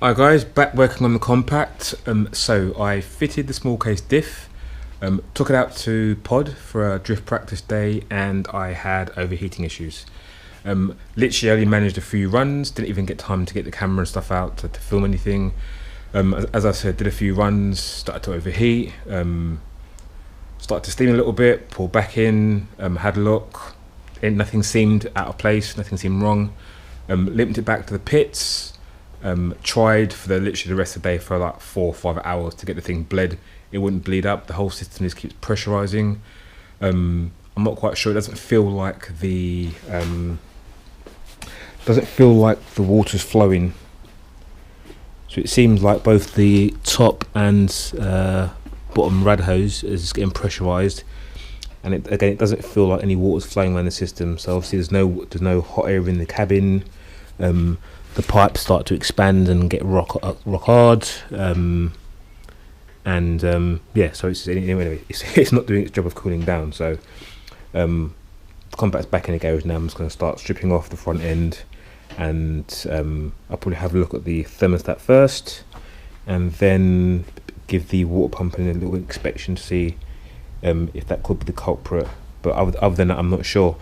Hi guys, back working on the compact. So I fitted the small case diff, took it out to pod for a drift practice day, and I had overheating issues. Literally only managed a few runs, didn't even get time to get the camera and stuff out to film anything. As I said, did a few runs, started to overheat, started to steam a little bit, pulled back in, had a look, and nothing seemed out of place, nothing seemed wrong. Limped it back to the pits. Tried for literally the rest of the day for like 4 or 5 hours to get the thing bled. It wouldn't bleed up. The whole system just keeps pressurizing. I'm not quite sure. It doesn't feel like the water's flowing. So it seems like both the top and bottom rad hose is getting pressurized, and it doesn't feel like any water's flowing around the system. So obviously there's no hot air in the cabin. The pipes start to expand and get rock hard, so it's not doing its job of cooling down. So the compact's back in the garage now. I'm just going to start stripping off the front end, and I'll probably have a look at the thermostat first, and then give the water pump a little inspection to see if that could be the culprit. But other than that, I'm not sure.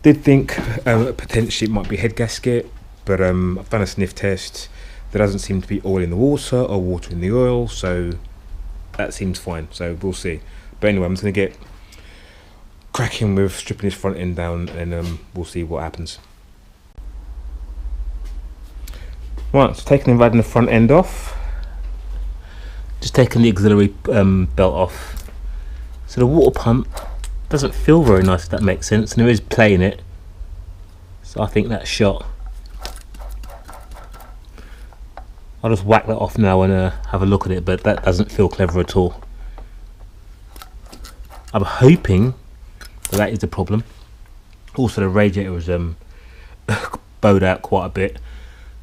Did think potentially it might be head gasket. But I've done a sniff test. There doesn't seem to be oil in the water or water in the oil, so that seems fine. So we'll see. But anyway, I'm just going to get cracking with stripping this front end down, and we'll see what happens. Right, so taking the rad and the front end off. Just taking the auxiliary belt off. So the water pump doesn't feel very nice, if that makes sense, and there is play in it. So I think that's shot. I'll just whack that off now and have a look at it, but that doesn't feel clever at all. I'm hoping that is the problem. Also, the radiator was bowed out quite a bit,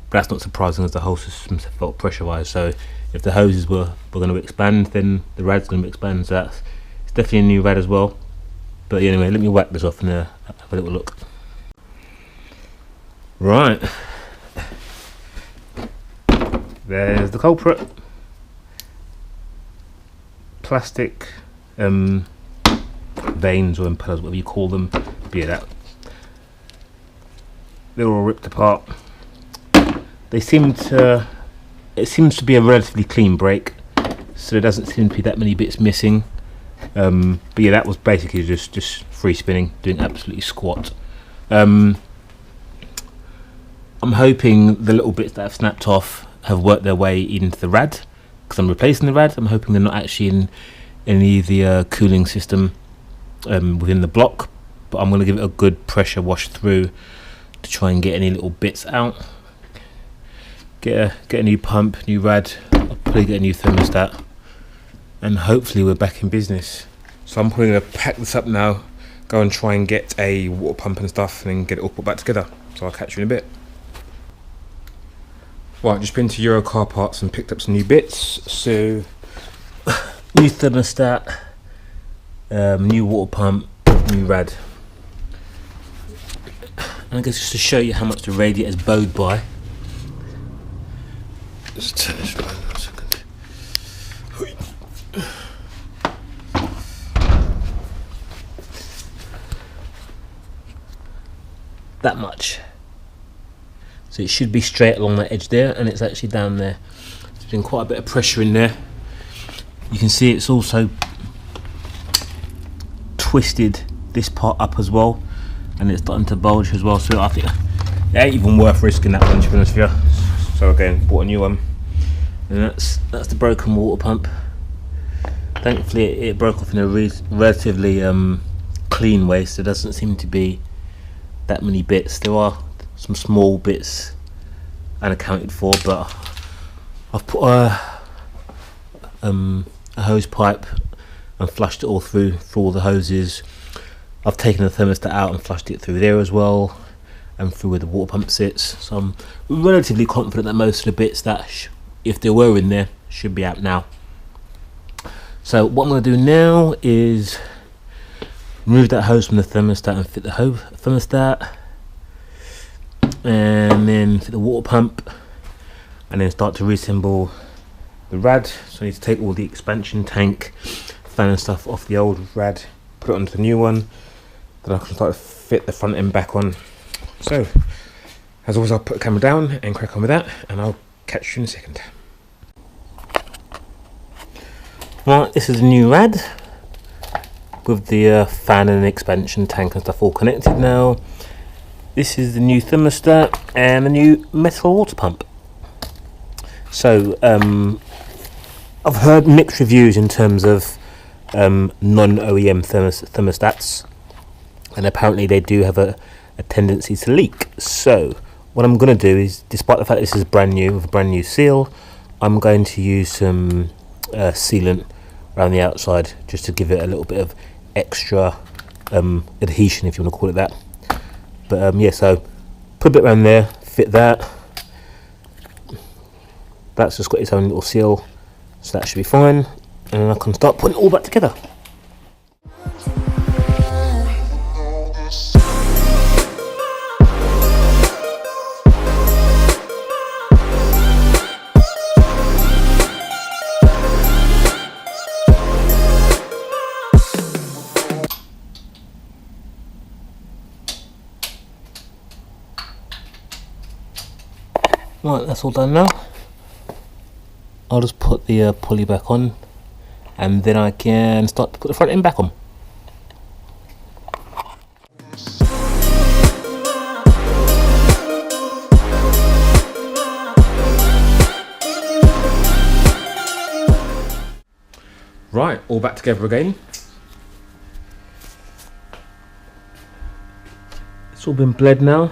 but that's not surprising as the whole system felt pressurized. So if the hoses were going to expand, then the rad's going to expand. So it's definitely a new rad as well. But anyway, let me whack this off and have a little look. Right. There's the culprit. Plastic veins or impellers, whatever you call them. But yeah, they're all ripped apart. It seems to be a relatively clean brake, so there doesn't seem to be that many bits missing. But yeah, that was basically just free spinning, doing absolutely squat. I'm hoping the little bits that have snapped off have worked their way into the rad, because I'm replacing the rad. I'm hoping they're not actually in any of the cooling system within the block, but I'm going to give it a good pressure wash through to try and get any little bits out. Get a new pump, new rad. I'll probably get a new thermostat, and hopefully we're back in business. So I'm probably going to pack this up now, go and try and get a water pump and stuff, and then get it all put back together. So I'll catch you in a bit. Right, just been to Euro Car Parts and picked up some new bits. So, new thermostat, new water pump, new rad. And I guess just to show you how much the radiator is bowed by. Just turn this around in a second. That much. So it should be straight along that edge there, and it's actually down there. There's been quite a bit of pressure in there. You can see it's also twisted this part up as well, and it's starting to bulge as well. So I think it ain't even worth risking that one, to be honest with you. So again, bought a new one, and that's the broken water pump. Thankfully it broke off in a relatively clean way, so there doesn't seem to be that many bits. There are some small bits unaccounted for, but I've put a hose pipe and flushed it all through all the hoses. I've taken the thermostat out and flushed it through there as well, and through where the water pump sits. So I'm relatively confident that most of the bits that if they were in there should be out now. So what I'm going to do now is remove that hose from the thermostat and fit the thermostat, and then fit the water pump. and then start to reassemble the rad. So I need to take all the expansion tank, fan and stuff off the old rad, put it onto the new one, then I can start to fit the front end back on. So as always, I'll put the camera down and crack on with that, and I'll catch you in a second. Right, this is the new rad with the fan and expansion tank and stuff all connected now. This is the new thermostat and the new metal water pump. So I've heard mixed reviews in terms of non-OEM thermostats, and apparently they do have a tendency to leak. So what I'm going to do is, despite the fact this is brand new with a brand new seal, I'm going to use some sealant around the outside just to give it a little bit of extra adhesion, if you want to call it that. But yeah, so put a bit around there, fit that. That's just got its own little seal, so that should be fine, and I can start putting it all back together. Right, that's all done now. I'll just put the pulley back on, and then I can start to put the front end back on. Right, all back together again. It's all been bled now.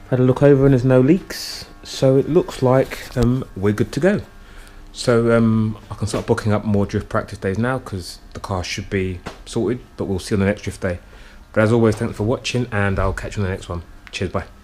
Had a look over and there's no leaks, so it looks like we're good to go. So I can start booking up more drift practice days now, because the car should be sorted, but we'll see on the next drift day. But as always, thanks for watching, and I'll catch you on the next one. Cheers, bye.